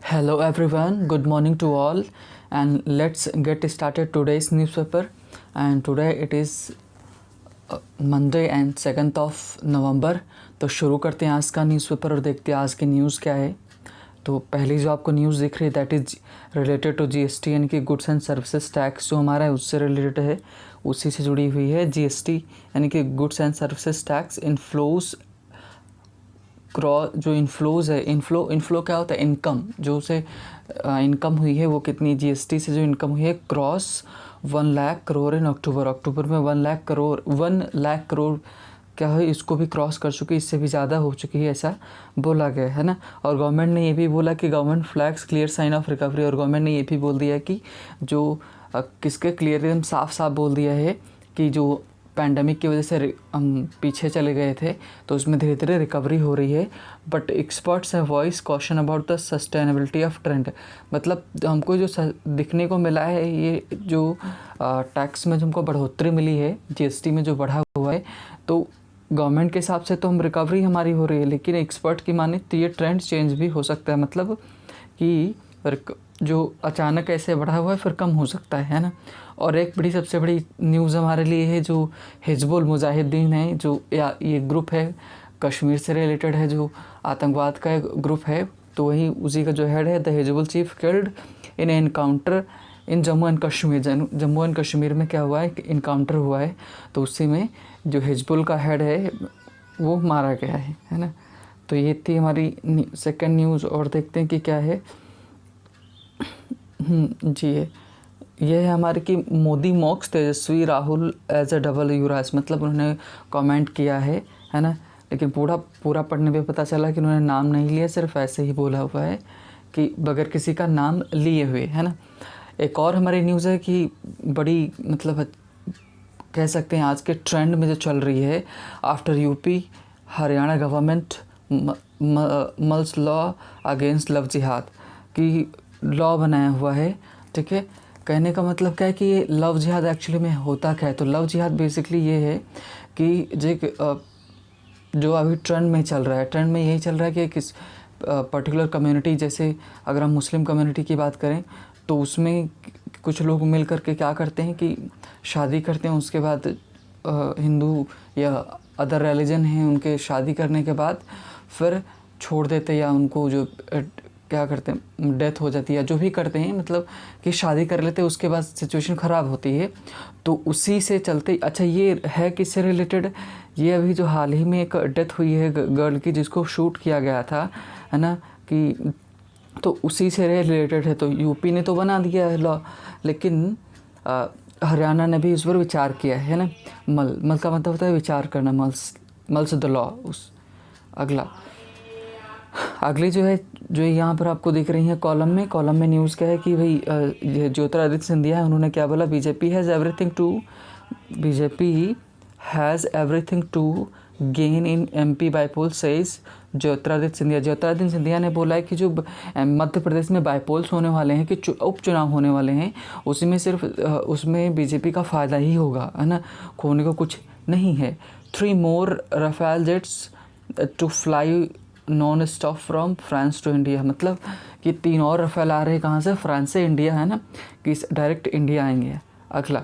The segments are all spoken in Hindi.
Hello everyone, good morning to all, and let's get started today's newspaper. And today it is Monday and 2nd of November. तो शुरू करते हैं आज का न्यूज़पेपर और देखते हैं आज की न्यूज़ क्या है। तो पहली जो आपको न्यूज़ दिख रही है that is related to GST, यानी कि गुड्स एंड सर्विसेज टैक्स जो हमारा है उससे रिलेटेड है, उसी से जुड़ी हुई है। जीएसटी यानी कि goods and services tax inflows जो इनफ्लोज है, इनफ्लो क्या होता है? इनकम, जो उसे इनकम हुई है वो कितनी, जीएसटी से जो इनकम हुई है क्रॉस 1,00,000 करोड़ इन अक्टूबर में 1,00,000 करोड़ क्या है, इसको भी क्रॉस कर चुकी है, इससे भी ज़्यादा हो चुकी है, ऐसा बोला गया है ना। और गवर्नमेंट ने ये भी बोला कि government flags clear sign off recovery, और गवर्नमेंट ने ये भी बोल दिया कि जो किसके क्लियर एकदम साफ साफ बोल दिया है कि जो पैंडमिक की वजह से हम पीछे चले गए थे तो उसमें धीरे धीरे रिकवरी हो रही है। But experts have voice caution about the sustainability of trend. मतलब हमको जो दिखने को मिला है, ये जो टैक्स में जो हमको बढ़ोतरी मिली है, जीएसटी में जो बढ़ा हुआ है, तो गवर्नमेंट के हिसाब से तो हम रिकवरी हमारी हो रही है, लेकिन एक्सपर्ट की माने तो ये ट्रेंड चेंज भी हो सकता है। मतलब कि जो अचानक ऐसे बढ़ा हुआ है फिर कम हो सकता है ना। और एक बड़ी सबसे बड़ी न्यूज़ हमारे लिए है जो हिजबुल मुजाहिदीन है, जो ये ग्रुप है कश्मीर से रिलेटेड है, जो आतंकवाद का एक ग्रुप है, तो वही उसी का जो हेड है the Hizbul chief killed in encounter in Jammu and Kashmir. Jammu and Kashmir में क्या हुआ है, इनकाउंटर हुआ है, तो उसी में जो हिजबुल का हेड है वो मारा गया है ना। तो ये थी हमारी सेकंड न्यूज़। और देखते हैं कि क्या है। जी ये है हमारे कि Modi mocks Tejashwi Rahul as a double युवराज। मतलब उन्होंने कमेंट किया है ना, लेकिन पूरा पढ़ने पे पता चला कि उन्होंने नाम नहीं लिया, सिर्फ ऐसे ही बोला हुआ है कि बगैर किसी का नाम लिए हुए, है ना। एक और हमारी न्यूज़ है कि बड़ी मतलब कह सकते हैं आज के ट्रेंड में जो चल रही है, after UP Haryana government mulls law against love जिहाद की लॉ बनाया हुआ है, ठीक है। कहने का मतलब क्या है कि ये लव जिहाद एक्चुअली में होता क्या है। तो लव जिहाद बेसिकली ये है कि जो अभी ट्रेंड में चल रहा है, ट्रेंड में यही चल रहा है कि किस पर्टिकुलर कम्युनिटी, जैसे अगर हम मुस्लिम कम्युनिटी की बात करें तो उसमें कुछ लोग मिल करके क्या करते हैं कि शादी करते हैं, उसके बाद हिंदू या अदर रिलीजन हैं उनके शादी करने के बाद फिर छोड़ देते हैं, या उनको जो क्या करते हैं डेथ हो जाती है, जो भी करते हैं, मतलब कि शादी कर लेते हैं, उसके बाद सिचुएशन ख़राब होती है। तो उसी से चलते अच्छा ये है किससे रिलेटेड, ये अभी जो हाल ही में एक डेथ हुई है गर्ल की जिसको शूट किया गया था, है ना, कि तो उसी से रिलेटेड है। तो यूपी ने तो बना दिया है लॉ, लेकिन हरियाणा ने भी इस पर विचार किया है ना। मल का मतलब होता है विचार करना, मल्स द लॉ। उस अगली जो है, जो यहाँ पर आपको दिख रही है कॉलम में न्यूज़ क्या है कि भाई ज्योतिरादित्य सिंधिया है, उन्होंने क्या बोला, BJP has everything to gain in MP bypoll says Jyotiraditya Scindia ने बोला है कि जो मध्य प्रदेश में बाईपोल्स होने वाले हैं, कि उपचुनाव होने वाले हैं, उसी में सिर्फ उसमें बीजेपी का फ़ायदा ही होगा, है ना, खोने को कुछ नहीं है। 3 more Rafale jets to fly non stop from France to India. मतलब कि 3 और राफेल आ रहे हैं, कहाँ से, फ्रांस से इंडिया, है ना, कि डायरेक्ट इंडिया आएंगे। अगला,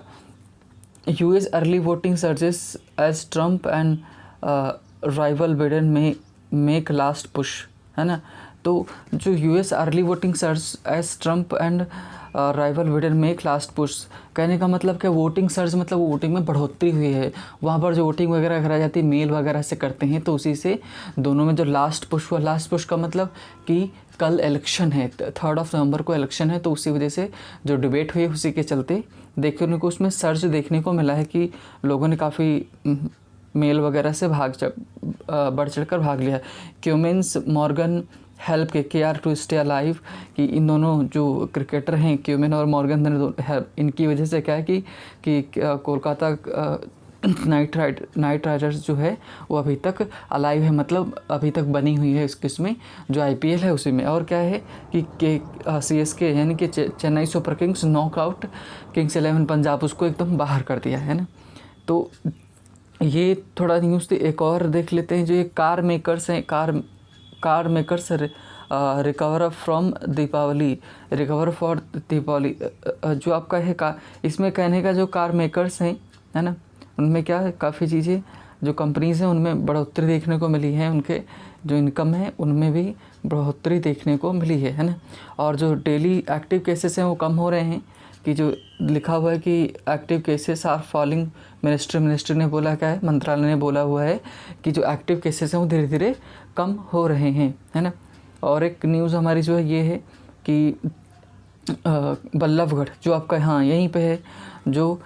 US early voting surges as Trump and rival Biden में मेक लास्ट पुश, है ना। तो जो US early voting surge as Trump and rival Biden make last push, कहने का मतलब क्या, वोटिंग सर्ज मतलब वोटिंग में बढ़ोतरी हुई है, वहाँ पर जो वोटिंग वगैरह कराई जाती है मेल वगैरह से करते हैं, तो उसी से दोनों में जो लास्ट पुश हुआ, लास्ट पुश का मतलब कि कल इलेक्शन है, 3 नवंबर को इलेक्शन है, तो उसी वजह से जो डिबेट हुई उसी के चलते देखने को उसमें सर्च देखने को मिला है कि लोगों ने काफ़ी मेल वगैरह से बढ़ चढ़ कर भाग लिया। Cummins Morgan help KKR to stay alive, कि इन दोनों जो क्रिकेटर हैं क्यूमिन और मॉर्गन, इनकी वजह से क्या है कि कोलकाता नाइट राइडर्स जो है वो अभी तक अलाइव है, मतलब अभी तक बनी हुई है इसमें जो IPL है उसी में। और क्या है कि CSK यानी कि Chennai super Kings knockout Kings 11 Punjab, उसको एकदम बाहर कर दिया है ना। तो ये थोड़ा न्यूज़ थी। एक और देख लेते हैं, जो ये कार मेकर्स हैं, car makers recover from Deepavali, recover for Deepavali. जो आपका है इसमें कहने का जो कार मेकर्स हैं, है ना, उनमें क्या काफ़ी चीज़ें जो कंपनीज़ हैं उनमें बढ़ोतरी देखने को मिली है, उनके जो इनकम है उनमें भी बढ़ोतरी देखने को मिली है ना। और जो डेली एक्टिव केसेस हैं वो कम हो रहे हैं, कि जो लिखा हुआ है कि active cases are falling. Ministry ने बोला क्या है, मंत्रालय ने बोला हुआ है कि जो एक्टिव केसेस हैं वो धीरे धीरे कम हो रहे हैं, है ना। और एक न्यूज़ हमारी जो है ये है कि बल्लभगढ़ जो आपका हाँ यहीं पे है, जो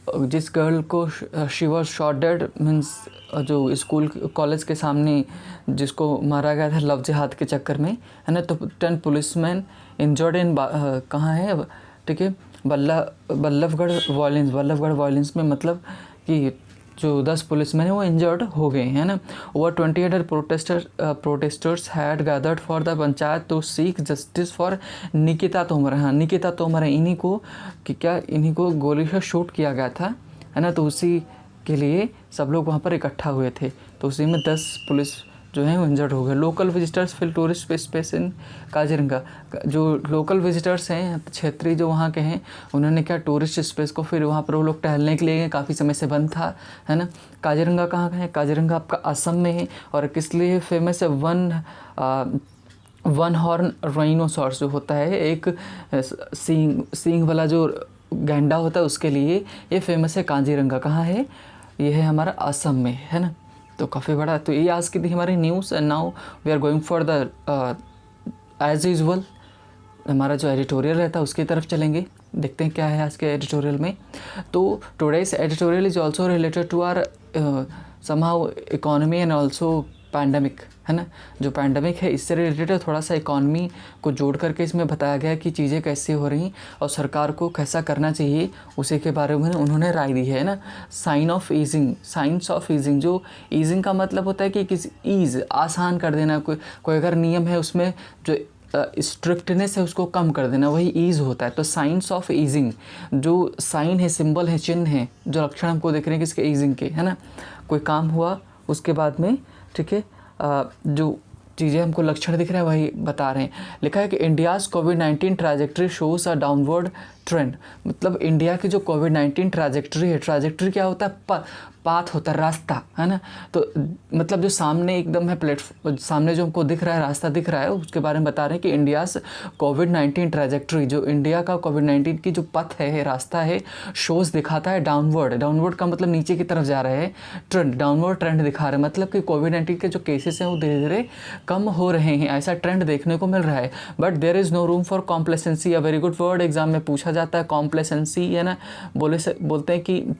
जिस गर्ल को she was shot dead, means जो स्कूल कॉलेज के सामने जिसको मारा गया था लव जिहाद के चक्कर में, है ना। तो 10 पुलिसमैन इंजर्ड इन कहाँ है, ठीक है, बल्लभगढ़ वायलेंस में, मतलब कि जो 10 पुलिसमैन हैं वो इंजर्ड हो गए हैं ना। Over 28 protesters had gathered for the panchayat to seek justice for Nikita Tomar. हाँ, निकिता तोमर है, इन्हीं को गोली से शूट किया गया था, है ना। तो उसी के लिए सब लोग वहाँ पर इकट्ठा हुए थे, तो उसी में 10 पुलिस जो हैं वो इंजर्ड हो गए। Local visitors fill tourist space in Kaziranga. जो लोकल विजिटर्स हैं, क्षेत्रीय जो वहाँ के हैं, उन्होंने क्या टूरिस्ट स्पेस को फिर वहाँ पर वो लोग टहलने के लिए गए, काफ़ी समय से बंद था, है ना। काजीरंगा कहाँ का है, काजीरंगा आपका असम में है, और किस लिए फेमस है, वन हॉर्न राइनोसॉर्स जो होता है, एक सींग वाला जो गैंडा होता है, उसके लिए ये फेमस है। काजीरंगा कहाँ है, ये है हमारा असम में, है ना। तो काफ़ी बड़ा, तो ये आज की थी हमारी news. And now we are going for the as usual हमारा जो एडिटोरियल रहता है उसकी तरफ चलेंगे। देखते हैं क्या है आज के एडिटोरियल में। तो today's editorial is also related to are somehow economy and also pandemic, है ना। जो पैंडमिक है इससे रिलेटेड है, थोड़ा सा इकॉनमी को जोड़ करके इसमें बताया गया कि चीज़ें कैसे हो रही और सरकार को कैसा करना चाहिए, उसी के बारे में उन्होंने राय दी है ना। साइंस ऑफ ईजिंग, जो ईजिंग का मतलब होता है कि किसी ईज़ आसान कर देना, कोई अगर नियम है उसमें जो स्ट्रिक्टनेस है उसको कम कर देना, वही ईज़ होता है। तो साइंस ऑफ ईजिंग, जो साइन है, सिंबल है, चिन्ह है, जो लक्षण हमको देख रहे हैं किसके, ईजिंग के, है ना। कोई काम हुआ उसके बाद में, ठीक है, जो चीज़ें हमको लक्षण दिख रहे हैं वही बता रहे हैं। लिखा है कि India's covid trajectory shows a downward trend. मतलब इंडिया की जो कोविड-19 ट्रैजेक्टरी है, ट्रैजेक्टरी क्या होता है, पाथ होता है, रास्ता, है ना। तो मतलब जो सामने एकदम है सामने जो हमको दिख रहा है, रास्ता दिख रहा है, उसके बारे में बता रहे हैं कि इंडियाज़ कोविड-19 ट्रैजेक्टरी, जो इंडिया का कोविड-19 की जो पथ है, रास्ता है, शोज़ दिखाता है डाउनवर्ड का मतलब नीचे की तरफ जा रहे हैं, डाउनवर्ड ट्रेंड दिखा रहे हैं, मतलब कि कोविड-19 के जो केसेस हैं वो धीरे धीरे कम हो रहे हैं, ऐसा ट्रेंड देखने को मिल रहा है। But there is no room for complacency. A very good word, exam में पूछा जाता है कॉम्प्लेसेंसी, है ना। बोलते हैं कि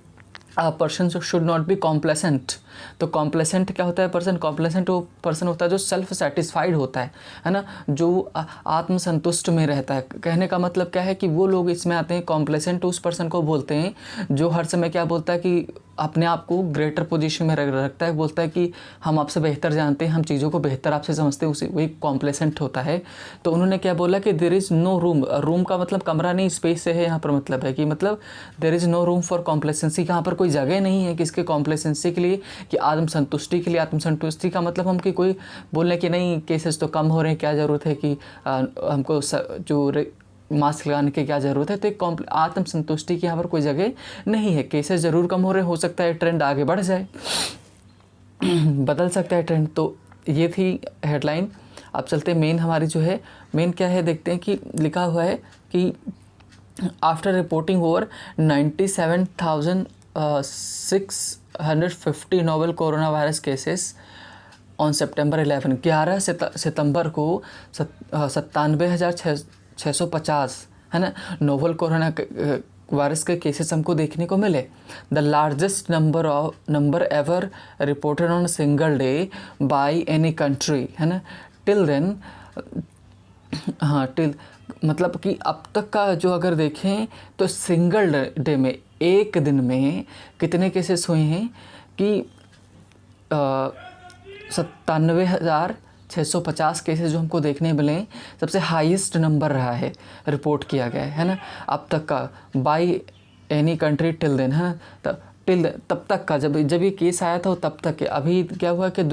person should not be complacent. तो कॉम्प्लेसेंट क्या होता है पर्सन, कॉम्प्लेसेंट वो पर्सन होता है जो सेल्फ सेटिस्फाइड होता है ना, जो आत्मसंतुष्ट में रहता है। कहने का मतलब क्या है कि वो लोग इसमें आते हैं, कॉम्प्लेसेंट उस पर्सन को बोलते हैं जो हर समय क्या बोलता है कि अपने आप को ग्रेटर पोजीशन में रखता है, बोलता है कि हम आपसे बेहतर जानते हैं, हम चीज़ों को बेहतर आपसे समझते हैं, उसे वही कॉम्प्लेसेंट होता है। तो उन्होंने क्या बोला कि there is no room, room का मतलब कमरा नहीं, स्पेस से है यहाँ पर, मतलब है कि मतलब there is no room for complacency, यहाँ पर कोई जगह नहीं है किसके कॉम्प्लेसेंसी के लिए, कि आत्मसंतुष्टि के लिए। आत्मसंतुष्टि का मतलब हम कि कोई बोलने कि नहीं केसेस तो कम हो रहे हैं, क्या ज़रूरत है कि हमको जो मास्क लगाने की क्या ज़रूरत है। तो एक आत्मसंतुष्टि की यहाँ पर कोई जगह नहीं है। केसेस ज़रूर कम हो रहे, हो सकता है ट्रेंड आगे बढ़ जाए, बदल सकता है ट्रेंड। तो ये थी हेडलाइन। अब चलते मेन, हमारी जो है मेन क्या है देखते हैं कि लिखा हुआ है कि after reporting over 97,650 novel corona virus cases on सितंबर 11 सितंबर को 97,650, है ना, नोवल कोरोना वायरस के केसेस हमको देखने को मिले। The largest number ever reported on single day bye any country, है ना। टिल देन, हाँ टिल मतलब कि अब तक का जो अगर देखें तो सिंगल डे में, एक दिन में कितने केसेस हुए हैं कि 97,650 केसेस जो हमको देखने मिले, सबसे हाईएस्ट नंबर रहा है, रिपोर्ट किया गया है ना अब तक का, by any country till then, है। तो टिल तब तक का, जब ये केस आया था तब तक के। अभी क्या हुआ कि द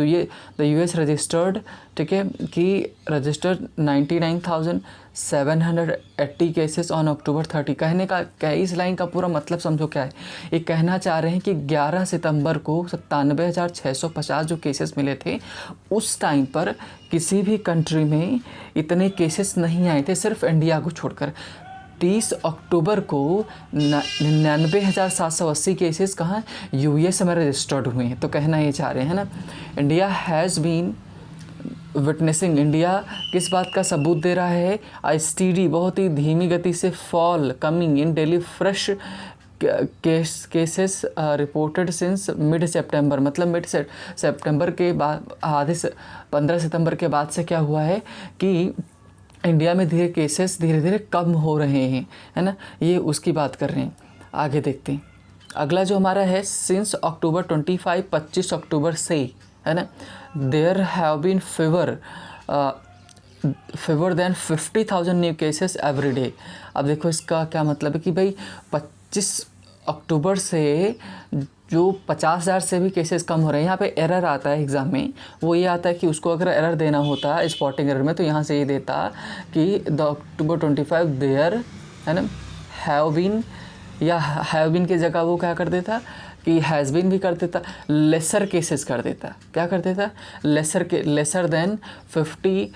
यूएस रजिस्टर्ड, ठीक है, कि रजिस्टर्ड 99,780 केसेस ऑन अक्टूबर 30। कहने का क्या है, इस लाइन का पूरा मतलब समझो क्या है। ये कहना चाह रहे हैं कि 11 सितंबर को 97,650 जो केसेस मिले थे, उस टाइम पर किसी भी कंट्री में इतने केसेस नहीं आए थे, सिर्फ इंडिया को छोड़कर। 30 अक्टूबर को 99,780 केसेस कहाँ, यूएस में रजिस्टर्ड हुए हैं। तो कहना ये चाह रहे हैं ना, India has been witnessing, India किस बात का सबूत दे रहा है, स्टीडी, बहुत ही धीमी गति से fall coming in daily fresh cases reported since mid September. मतलब मिड सितंबर के बाद, आधे 15 सितंबर के बाद से क्या हुआ है कि इंडिया में केसेस धीरे धीरे कम हो रहे हैं, है ना, ये उसकी बात कर रहे हैं। आगे देखते हैं अगला जो हमारा है, सिंस अक्टूबर 25, 25 अक्टूबर से, है ना, there have been fewer than 50,000 new cases every day. अब देखो इसका क्या मतलब है कि भाई 25 अक्टूबर से जो 50,000 से भी केसेस कम हो रहे हैं। यहाँ पे एरर आता है एग्ज़ाम में, वो ये आता है कि उसको अगर एरर देना होता है स्पॉटिंग एरर में, तो यहाँ से ये देता कि द अक्टूबर 25 देयर, है ना, हैव बीन, या हैव बीन की जगह वो क्या कर देता कि हैज़ बीन भी कर देता, लेसर केसेस कर देता। क्या कर देता, lesser than 50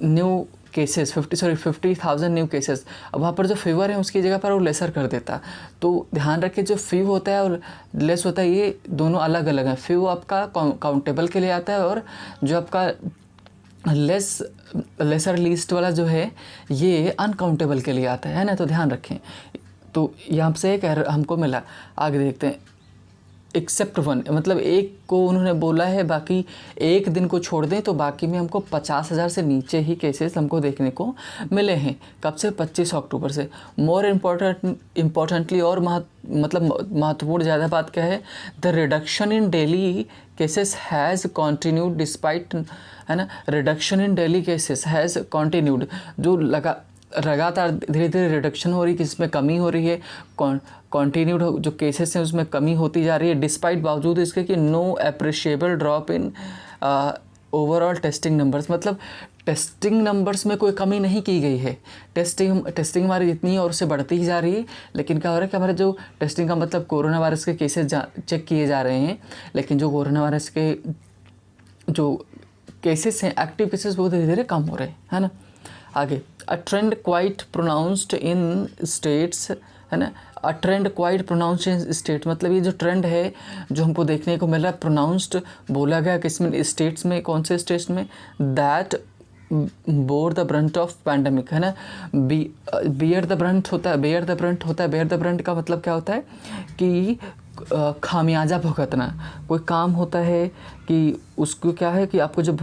new cases, 50,000 new cases. अब वहाँ पर जो फीवर है उसकी जगह पर वो लेसर कर देता। तो ध्यान रखिए, जो फीव होता है और लेस होता है, ये दोनों अलग अलग हैं। फीव आपका काउंटेबल के लिए आता है, और जो आपका लेसर लीस्ट वाला जो है ये अनकाउंटेबल के लिए आता है ना। तो ध्यान रखें। तो यहाँ से एक हमको मिला, आगे देखते हैं। एक्सेप्ट वन, मतलब एक को उन्होंने बोला है, बाकी एक दिन को छोड़ दें तो बाकी में हमको 50,000 से नीचे ही केसेस हमको देखने को मिले हैं। कब से, 25 अक्टूबर से। मोर इम्पोर्टेंटली, और महत्वपूर्ण ज़्यादा बात क्या है, the reduction in daily cases has continued despite, है ना, reduction in daily cases has continued, जो लगातार धीरे धीरे रिडक्शन हो रही है, किसमें कमी हो रही है, कॉन्टीन्यूड जो केसेस हैं उसमें कमी होती जा रही है, डिस्पाइट, बावजूद इसके कि no appreciable drop in overall testing numbers. मतलब टेस्टिंग नंबर्स में कोई कमी नहीं की गई है। टेस्टिंग हमारी जितनी है और उससे बढ़ती ही जा रही है। लेकिन क्या हो रहा है कि हमारे जो टेस्टिंग का मतलब कोरोना वायरस के केसेस चेक किए जा रहे हैं, लेकिन जो कोरोना वायरस के जो केसेस हैं, एक्टिव केसेस, वो धीरे धीरे कम हो रहे हैं, है ना। आगे, a trend quite pronounced in states, है ना, a trend quite pronounced in state, मतलब ये जो ट्रेंड है जो हमको देखने को मिल रहा है, प्रोनाउंस्ड बोला गया किसमें, स्टेट्स में, कौन से स्टेट्स में, that bore the Brunt of pandemic, है ना। बियर द ब्रंट होता है, बेयर द ब्रंट का मतलब क्या होता है कि खामियाजा भुगतना। कोई काम होता है कि उसको क्या है कि आपको जब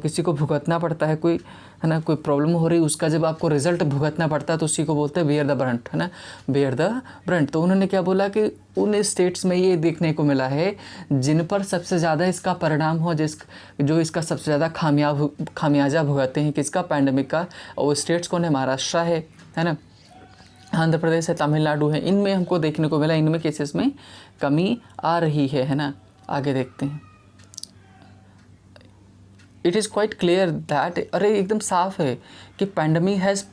किसी को भुगतना पड़ता है, कोई, है ना, कोई प्रॉब्लम हो रही है, उसका जब आपको रिजल्ट भुगतना पड़ता है तो उसी को बोलते हैं बेयर द ब्रंट, है ना, बेयर द ब्रंट। तो उन्होंने क्या बोला कि उन स्टेट्स में ये देखने को मिला है जिन पर सबसे ज़्यादा इसका परिणाम हो, जो इसका सबसे ज़्यादा खामियाजा भुगतते हैं किसका, पैंडमिक का। और स्टेट्स कौन है, महाराष्ट्र है ना, आंध्र प्रदेश है, तमिलनाडु है। इनमें हमको देखने को मिला, इनमें केसेस में कमी आ रही है ना। आगे देखते हैं। It is quite clear that, अरे एकदम साफ है कि पैंडमिक हैज़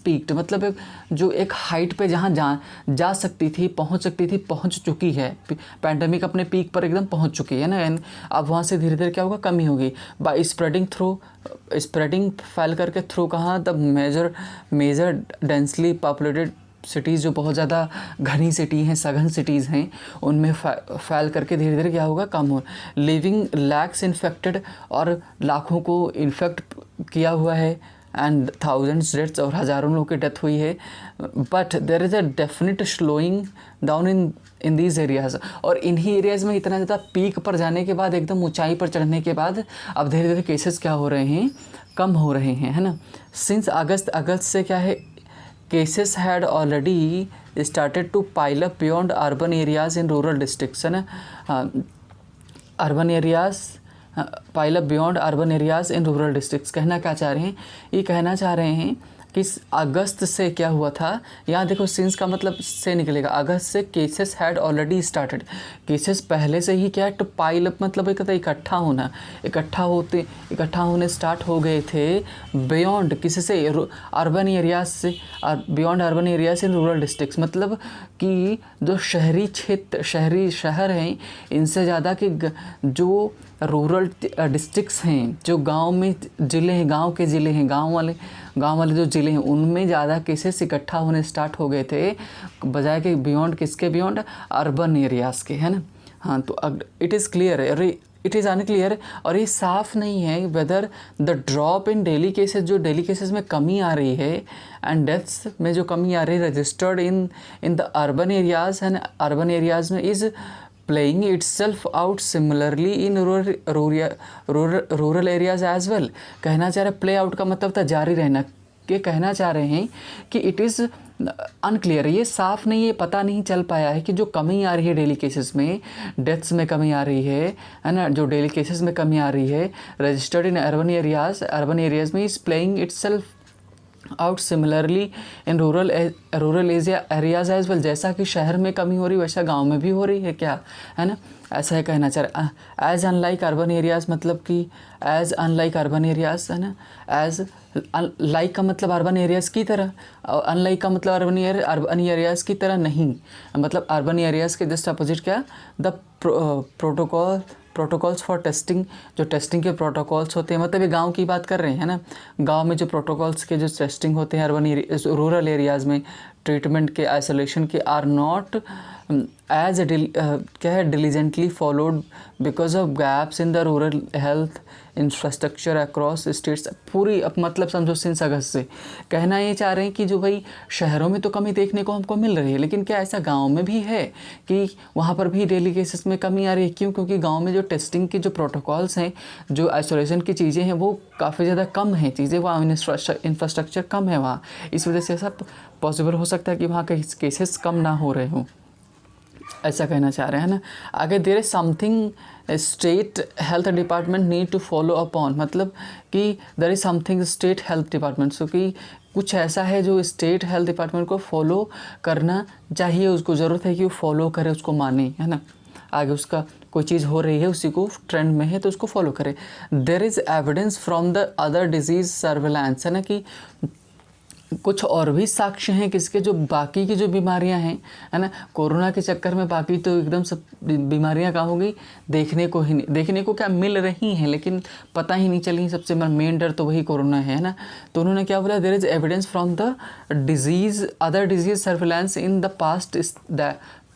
पीक्ड, मतलब जो एक हाइट पे जहाँ जा सकती थी, पहुँच चुकी है। पैंडमिक अपने पीक पर एकदम पहुँच चुकी है ना। अब वहाँ से धीरे धीरे क्या होगा, कमी होगी। बाय स्प्रेडिंग फैल करके थ्रू कहाँ, the major densely populated cities, जो बहुत ज़्यादा घनी सिटी हैं, सघन सिटीज़ हैं, उनमें फैल करके धीरे धीरे क्या होगा, कम हो। लिविंग लैक्स इन्फेक्टेड, और लाखों को इन्फेक्ट किया हुआ है, एंड थाउजेंड्स डेथ्स, और हज़ारों लोगों की डेथ हुई है। But there is a definite slowing down in these areas, और इन्हीं एरियाज़ में इतना ज़्यादा पीक पर जाने के बाद, एकदम ऊंचाई पर चढ़ने के बाद अब धीरे धीरे केसेस क्या हो रहे हैं, कम हो रहे हैं, है ना। सिंस अगस्त से क्या है, cases had already started to pile up beyond urban areas in rural districts, है ना। Urban areas pile up beyond urban areas in rural districts. कहना क्या चाह रहे हैं, ये कहना चाह रहे हैं किस अगस्त से क्या हुआ था, यहाँ देखो सिंस का मतलब से निकलेगा, अगस्त से cases had already started, cases पहले से ही क्या है, टू पाइल अप मतलब एक इकट्ठा होना, इकट्ठा होने स्टार्ट हो गए थे बियॉन्ड किसी से, अर्बन एरियाज से, beyond urban areas in rural districts, मतलब कि जो शहरी क्षेत्र शहरी शहर हैं इनसे ज़्यादा कि जो रूरल डिस्ट्रिक्ट्स हैं, जो गांव में ज़िले हैं, गांव के ज़िले हैं, गांव वाले जो ज़िले हैं उनमें ज़्यादा केसेस इकट्ठा होने स्टार्ट हो गए थे, बजाय कि बियॉन्ड किसके, बियॉन्ड अर्बन एरियाज़ के, है ना। हाँ, तो इट इज़ क्लियर है, अरे इट इज़ अनक्लियर, और ये साफ़ नहीं है whether the drop in daily cases, जो डेली केसेस में कमी आ रही है एंड डेथ्स में जो कमी आ रही है registered in the urban areas and urban areas में is playing itself out similarly in rural areas as well. कहना चाह रहे प्ले आउट का मतलब था जारी रहना, के कहना चाह रहे हैं कि इट इज़ अनक्लियर, ये साफ़ नहीं, ये पता नहीं चल पाया है कि जो कमी आ रही है डेली केसेस में, डेथ्स में कमी आ रही है ना, जो डेली केसेस में कमी आ रही है रजिस्टर्ड इन अर्बन एरियाज़ में is playing itself out similarly in rural areas as well, जैसा कि शहर में कमी हो रही वैसा गांव में भी हो रही है क्या, है ना, ऐसा है कहना चाह रहा। एज अनलाइक अर्बन एरियाज़ मतलब कि एज अनलाइक अर्बन एरियाज़, है ना, एज लाइक का मतलब अर्बन एरियाज़ की तरह, और अनलाइक का मतलब अर्बन एरियाज़ की तरह नहीं, मतलब अर्बन एरियाज़ के जस्ट अपोजिट क्या, द प्रोटोकॉल्स फॉर टेस्टिंग, जो टेस्टिंग के प्रोटोकॉल्स होते हैं, मतलब ये गांव की बात कर रहे हैं ना, गांव में जो प्रोटोकॉल्स के जो टेस्टिंग होते हैं रूरल एरियाज़ में ट्रीटमेंट के, आइसोलेशन के, आर नॉट एज क्या है diligently followed because of gaps in the rural health infrastructure across states. पूरी अब मतलब समझो सिंस अगस्त से कहना ये चाह रहे हैं कि जो भाई शहरों में तो कमी देखने को हमको मिल रही है, लेकिन क्या ऐसा गांव में भी है कि वहाँ पर भी डेली केसेस में कमी आ रही है? क्यों? क्योंकि गांव में जो टेस्टिंग की जो प्रोटोकॉल्स हैं, जो आइसोलेशन की चीज़ें हैं वो काफ़ी ज़्यादा कम हैं, चीज़ें वहाँ इंफ्रास्ट्रक्चर कम है वहाँ, इस वजह से ऐसा पॉसिबल हो सकता है कि वहाँ के केसेस कम ना हो रहे हों, ऐसा कहना चाह रहे हैं ना। आगे there is something state health department need to follow upon, मतलब कि there is something state health department, so कि कुछ ऐसा है जो स्टेट हेल्थ डिपार्टमेंट को फॉलो करना चाहिए, उसको ज़रूरत है कि वो फॉलो करे, उसको माने, है ना। आगे उसका कोई चीज़ हो रही है, उसी को ट्रेंड में है तो उसको फॉलो करे। There is evidence from the other disease surveillance, है ना, कि कुछ और भी साक्ष्य हैं किसके, जो बाकी की जो बीमारियां हैं, है ना, कोरोना के चक्कर में बाकी तो एकदम सब बीमारियां कहाँ हो गई, देखने को क्या मिल रही हैं, लेकिन पता ही नहीं चली। सबसे मेन डर तो वही कोरोना है ना। तो उन्होंने क्या बोला, there is evidence from the disease other disease surveillance in the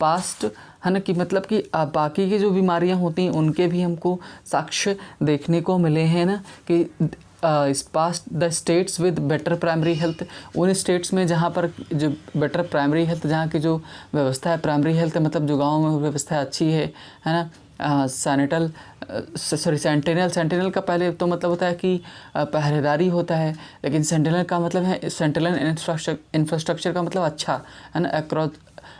past, है ना, कि मतलब कि बाकी की जो बीमारियां होती हैं उनके भी हमको साक्ष्य देखने को मिले हैं ना, कि इस past the states with better primary health, उन स्टेट्स में जहाँ पर जो बेटर प्राइमरी हेल्थ, जहाँ की जो व्यवस्था है प्राइमरी हेल्थ मतलब जो गांव में व्यवस्था अच्छी है ना, सेंटिनल का पहले तो मतलब होता है कि पहरेदारी होता है, लेकिन सेंटिनल का मतलब है सेंटिनल इंफ्रास्ट्रक्चर का मतलब अच्छा, है ना,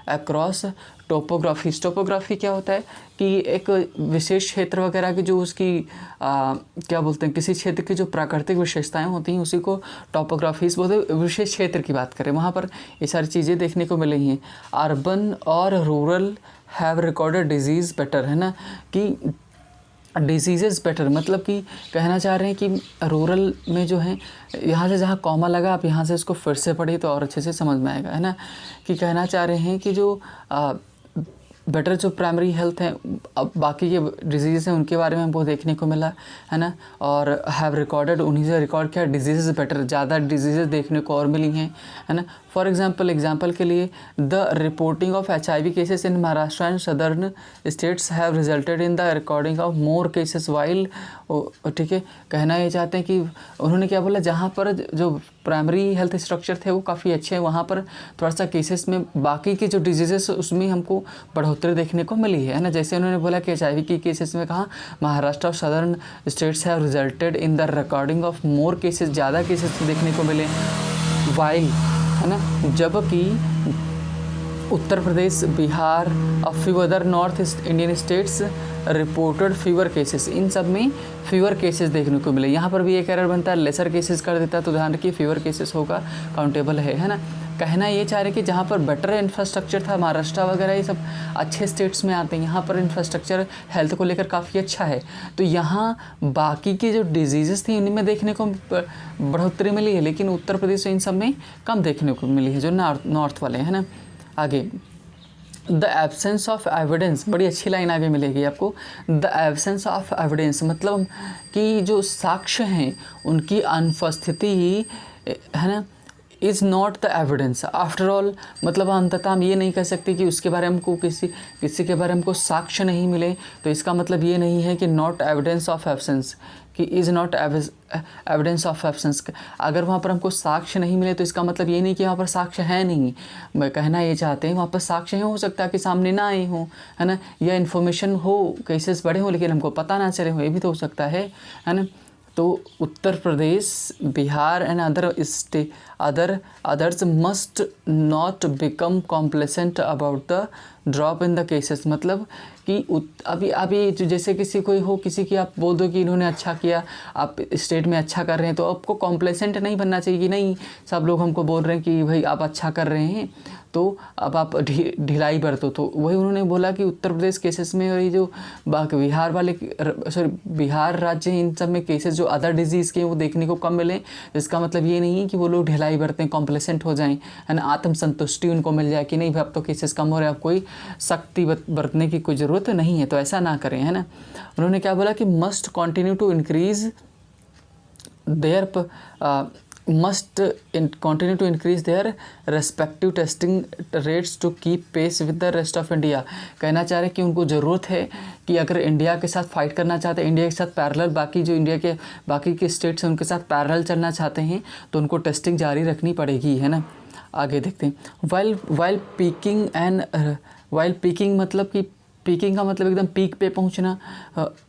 अक्रॉस टोपोग्राफी क्या होता है कि एक विशेष क्षेत्र वगैरह की जो उसकी क्या बोलते हैं, किसी क्षेत्र की जो प्राकृतिक विशेषताएं होती हैं उसी को टोपोग्राफीज बोलते हैं। विशेष क्षेत्र की बात करें वहाँ पर ये सारी चीज़ें देखने को मिल रही हैं। अर्बन और rural have recorded disease better, है ना, कि डिजीज़ बेटर मतलब कि कहना चाह रहे हैं कि रूरल में जो है, यहाँ से जहाँ कॉमा लगा आप यहाँ से इसको फिर से पढ़िए तो और अच्छे से समझ में आएगा, है ना, कि कहना चाह रहे हैं कि जो बेटर जो प्राइमरी हेल्थ है, अब बाकी के डिजीज़ हैं उनके बारे में हमको देखने को मिला, है ना, और हैव रिकॉर्डेड, उन्हीं से रिकॉर्ड किया डिजीज़ बेटर, ज़्यादा डिजीज़ देखने को और मिली हैं, है ना। फॉर एग्जांपल के लिए the reporting of HIV cases in Maharashtra and southern states have resulted in the recording of more cases while, ठीक है, कहना ये चाहते हैं कि उन्होंने क्या बोला, जहाँ पर जो प्राइमरी हेल्थ स्ट्रक्चर थे वो काफ़ी अच्छे हैं, वहाँ पर थोड़ा सा केसेस में बाकी के जो डिजीज़ेस उसमें हमको बढ़ोतरी देखने को मिली है ना। जैसे उन्होंने बोला कि HIV की केसेस में कहा महाराष्ट्र और southern states have resulted in the recording of more cases, ज़्यादा केसेस देखने को मिले वाइल, है ना, जबकि उत्तर प्रदेश, बिहार और few other north east Indian states reported fever cases, इन सब में फीवर केसेस देखने को मिले। यहाँ पर भी एक एरर बनता है, लेसर केसेस कर देता है, तो ध्यान रखिए फीवर केसेस होगा, काउंटेबल है ना। कहना ये चाह रहे कि जहाँ पर बेटर इंफ्रास्ट्रक्चर था, महाराष्ट्र वगैरह ये सब अच्छे स्टेट्स में आते हैं, यहाँ पर इंफ्रास्ट्रक्चर हेल्थ को लेकर काफ़ी अच्छा है, तो यहाँ बाकी की जो डिजीज़ेस थी इनमें देखने को बढ़ोतरी मिली है, लेकिन उत्तर प्रदेश इन सब में कम देखने को मिली है, जो नॉर्थ वाले हैं ना। आगे, द एब्सेंस ऑफ एविडेंस, बड़ी अच्छी लाइन आगे मिलेगी आपको। द एब्सेंस ऑफ एविडेंस मतलब कि जो साक्ष्य हैं उनकी अनुपस्थिति है ना, is not the evidence. After all मतलब अंततः हम ये नहीं कह सकते कि उसके बारे में हमको किसी के बारे में हमको साक्ष्य नहीं मिले, तो इसका मतलब ये नहीं है कि नॉट एविडेंस ऑफ एब्सेंस, कि is not evidence of absence. अगर वहाँ पर हमको साक्ष्य नहीं मिले तो इसका मतलब ये नहीं कि वहाँ पर साक्ष्य है नहीं। मैं कहना ये चाहते हैं वहाँ पर साक्ष्य हो सकता है कि सामने ना आए हों, है ना, या इन्फॉर्मेशन हो, केसेस बड़े हों लेकिन हमको पता ना चले हो, ये भी तो हो सकता है ना। तो Uttar Pradesh, Bihar and others must not become complacent about the drop in the cases, मतलब कि अभी जैसे किसी कोई हो, किसी की आप बोल दो कि इन्होंने अच्छा किया, आप स्टेट में अच्छा कर रहे हैं, तो आपको कॉम्प्लेसेंट नहीं बनना चाहिए कि नहीं सब लोग हमको बोल रहे हैं कि भाई आप अच्छा कर रहे हैं तो अब आप ढिलाई बरतो। तो वही उन्होंने बोला कि उत्तर प्रदेश केसेस में, और ये जो बिहार वाले बिहार राज्य इन सब में केसेस जो अदर डिजीज़ के वो देखने को कम मिले, इसका मतलब ये नहीं कि वो लोग ढिलाई बरतें, कॉम्प्लेसेंट हो जाएं, है ना, आत्मसंतुष्टि उनको मिल जाए कि नहीं भाई अब तो केसेस कम हो रहे हैं, अब कोई सख्ती बरतने की कोई ज़रूरत नहीं है, तो ऐसा ना करें, है ना। उन्होंने क्या बोला कि must continue to increase their respective testing rates to keep pace with the rest of India. कहना चाह रहे हैं कि उनको ज़रूरत है कि अगर इंडिया के साथ फाइट करना चाहते हैं, इंडिया के साथ पैरेलल बाकी जो इंडिया के बाकी के स्टेट्स हैं उनके साथ पैरेलल चलना चाहते हैं, तो उनको टेस्टिंग जारी रखनी पड़ेगी, है ना। आगे देखते हैं, वाइल पीकिंग मतलब कि पीकिंग का मतलब एकदम पीक पे पहुंचना।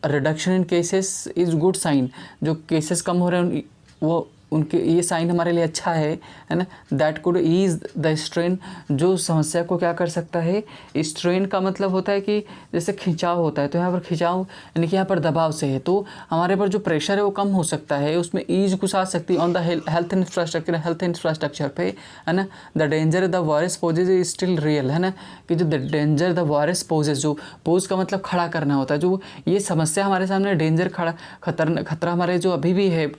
Reduction in cases is good sign, जो केसेस कम हो रहे हैं वो उनके ये साइन हमारे लिए अच्छा है ना। That could ease the strain, जो समस्या को क्या कर सकता है, स्ट्रेन का मतलब होता है कि जैसे खिंचाव होता है, तो यहाँ पर खिंचाव यानी कि यहाँ पर दबाव से है, तो हमारे पर जो प्रेशर है वो कम हो सकता है, उसमें ईज कुछ आ सकती है ऑन द हेल्थ इंफ्रास्ट्रक्चर पे, है ना। The danger the virus poses is still real, है ना, कि जो the danger the virus poses, जो पोज का मतलब खड़ा करना होता है, जो ये समस्या हमारे सामने डेंजर खतरा हमारे जो अभी भी है,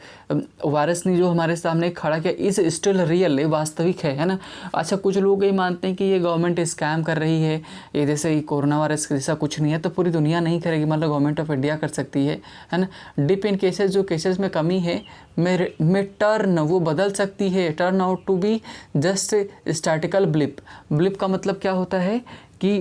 वायरस ने जो हमारे सामने खड़ा किया, इस स्टिल रियल, वास्तविक है ना। अच्छा, कुछ लोग ये मानते हैं कि ये गवर्नमेंट स्कैम कर रही है, ये जैसे कोरोना वायरस जैसा कुछ नहीं है, तो पूरी दुनिया नहीं करेगी, मतलब गवर्नमेंट ऑफ इंडिया कर सकती है ना। डिप इन केसेस, जो केसेस में कमी है में टर्न वो बदल सकती है, turn out to be just statical blip का मतलब क्या होता है कि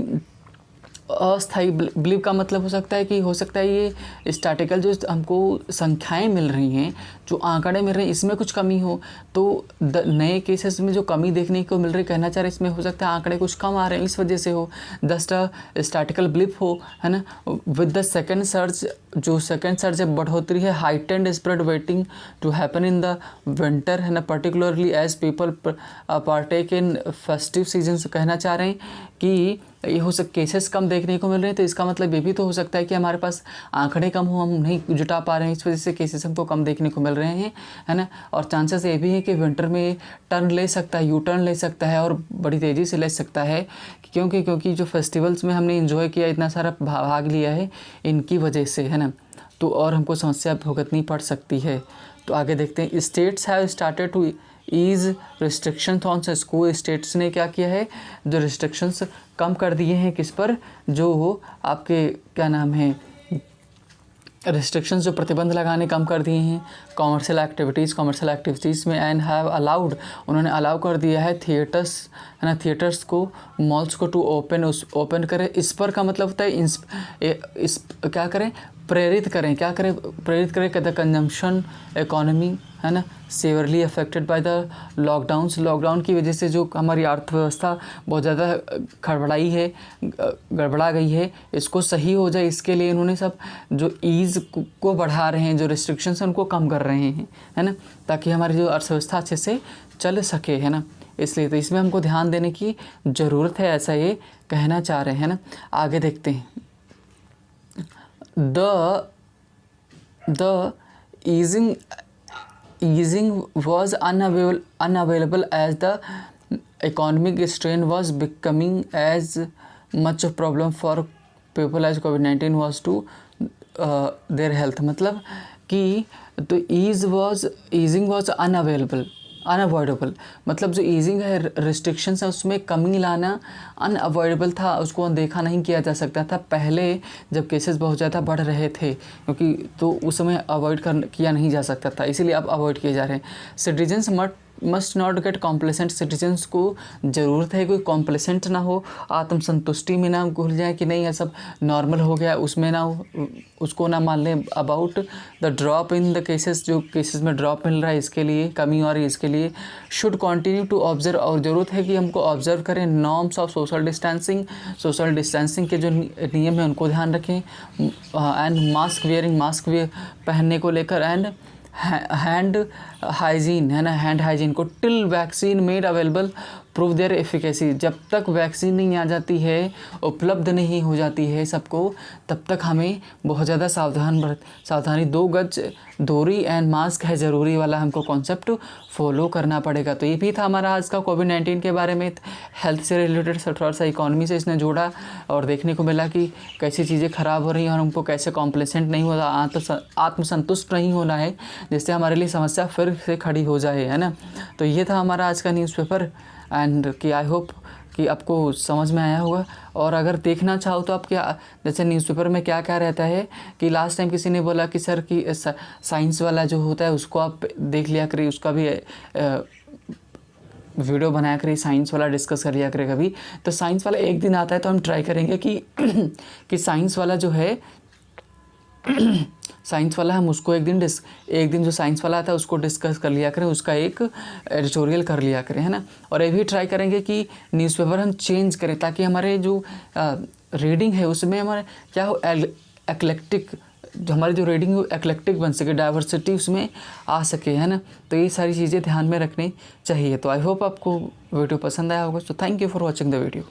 अस्थायी ब्लिप का मतलब हो सकता है ये स्टैटिकल जो हमको संख्याएं मिल रही हैं, जो आंकड़े मिल रहे हैं, इसमें कुछ कमी हो, तो नए केसेस में जो कमी देखने को मिल रही, कहना चाह रहे इसमें हो सकता है आंकड़े कुछ कम आ रहे हैं, इस वजह से हो, जस्ट स्टैटिकल ब्लिप हो, है ना। विद द सेकेंड सर्ज, जो सेकेंड सर्ज है बढ़ोतरी है, heightened spread waiting to happen in the winter, है ना, particularly as people partake in festive season. कहना चाह रहे हैं कि ये हो सकता केसेस कम देखने को मिल रहे हैं, तो इसका मतलब ये भी तो हो सकता है कि हमारे पास आंकड़े कम हो, हम नहीं जुटा पा रहे हैं, इस वजह से केसेस हमको कम देखने को मिल रहे हैं, है ना। और चांसेस ये भी है कि विंटर में टर्न ले सकता है, यू टर्न ले सकता है और बड़ी तेज़ी से ले सकता है, क्योंकि जो फेस्टिवल्स में हमने इन्जॉय किया, इतना सारा भाग लिया है, इनकी वजह से, है ना, तो और हमको समस्या भुगतनी पड़ सकती है। तो आगे देखते हैं, states have started to ease restrictions on school. States ने क्या किया है, जो रिस्ट्रिक्शंस कम कर दिए हैं, किस पर, जो आपके क्या नाम है, रिस्ट्रिक्शंस जो प्रतिबंध लगाने कम कर दिए हैं कॉमर्शियल एक्टिविटीज़ में, एंड हैव अलाउड, उन्होंने अलाउ कर दिया है थिएटर्स, है ना, थिएटर्स को, मॉल्स को टू ओपन करें। इस पर का मतलब होता है क्या करें, प्रेरित करें द कंजम्पशन इकोनॉमी, है ना, severally affected by the lockdown की वजह से जो हमारी अर्थव्यवस्था बहुत ज़्यादा गड़बड़ा गई है, इसको सही हो जाए, इसके लिए इन्होंने सब जो ईज़ को बढ़ा रहे हैं, जो रिस्ट्रिक्शंस हैं उनको कम कर रहे हैं, है ना, ताकि हमारी जो अर्थव्यवस्था अच्छे से चल सके, है ना। इसलिए तो इसमें हमको ध्यान देने की ज़रूरत है, ऐसा ये कहना चाह रहे हैं ना। आगे देखते हैं। The easing was unavailable as the economic strain was becoming as much a problem for people as COVID-19 was to their health। मतलब कि तो easing was अनअवॉइडेबल, मतलब जो ईजिंग है, रिस्ट्रिक्शंस है, उसमें कमी लाना अनअवॉइडेबल था, उसको अनदेखा नहीं किया जा सकता था पहले जब केसेस बहुत ज़्यादा बढ़ रहे थे, क्योंकि तो उस समय अवॉइड किया नहीं जा सकता था, इसीलिए अब अवॉइड किए जा रहे हैं। Citizens must not gate complacent, citizens को ज़रूरत है कोई कॉम्प्लेसेंट ना हो, आत्मसंतुष्टि में ना भूल जाए कि नहीं ये सब नॉर्मल हो गया, उसमें ना उसको ना मान लें about the drop in the cases, जो केसेस में ड्रॉप मिल रहा है इसके लिए, कमी आ रही है इसके लिए। शुड कंटिन्यू टू ऑब्जर्व, और ज़रूरत है कि हमको ऑब्जर्व करें नॉर्म्स ऑफ सोशल डिस्टेंसिंग के जो नियम है उनको ध्यान रखें, एंड मास्क पहनने को लेकर, एंड हैंड हाइजीन है ना, हैंड हाइजीन को till vaccine made available prove there efficacy, जब तक वैक्सीन नहीं आ जाती है, उपलब्ध नहीं हो जाती है सबको, तब तक हमें बहुत ज़्यादा सावधानी 2 गज दूरी एंड मास्क है ज़रूरी वाला हमको कॉन्सेप्ट फॉलो करना पड़ेगा। तो ये भी था हमारा आज का कोविड-19 के बारे में, हेल्थ से रिलेटेड थोड़ा सा इकोनॉमी से इसने जोड़ा और देखने को मिला कि कैसी चीज़ें ख़राब हो रही हैं और हमको कैसे कॉम्प्लेसेंट नहीं होना, आत्मसंतुष्ट नहीं होना है, जिससे हमारे लिए समस्या फिर से खड़ी हो जाए, है ना। तो ये था हमारा आज का न्यूज़पेपर, एंड कि आई होप कि आपको समझ में आया होगा। और अगर देखना चाहो तो आप क्या, जैसे न्यूज़पेपर में क्या क्या रहता है कि लास्ट टाइम किसी ने बोला कि सर कि साइंस वाला जो होता है उसको आप देख लिया करिए, उसका भी वीडियो बनाया करिए, साइंस वाला डिस्कस कर लिया करिए कभी। तो साइंस वाला एक दिन आता है तो हम ट्राई करेंगे कि साइंस वाला जो है साइंस वाला हम उसको एक दिन जो साइंस वाला आता है उसको डिस्कस कर लिया करें, उसका एक एडिटोरियल कर लिया करें, है ना। और ये भी ट्राई करेंगे कि न्यूज़पेपर हम चेंज करें ताकि हमारे जो रीडिंग है उसमें हमारे क्या हो, एक्लेक्टिक, जो हमारी जो रीडिंग है एक्लेक्टिक बन सके, डाइवर्सिटी उसमें आ सके, है ना। तो ये सारी चीज़ें ध्यान में रखनी चाहिए। तो आई होप आपको वीडियो पसंद आया होगा। तो thank you for watching the video.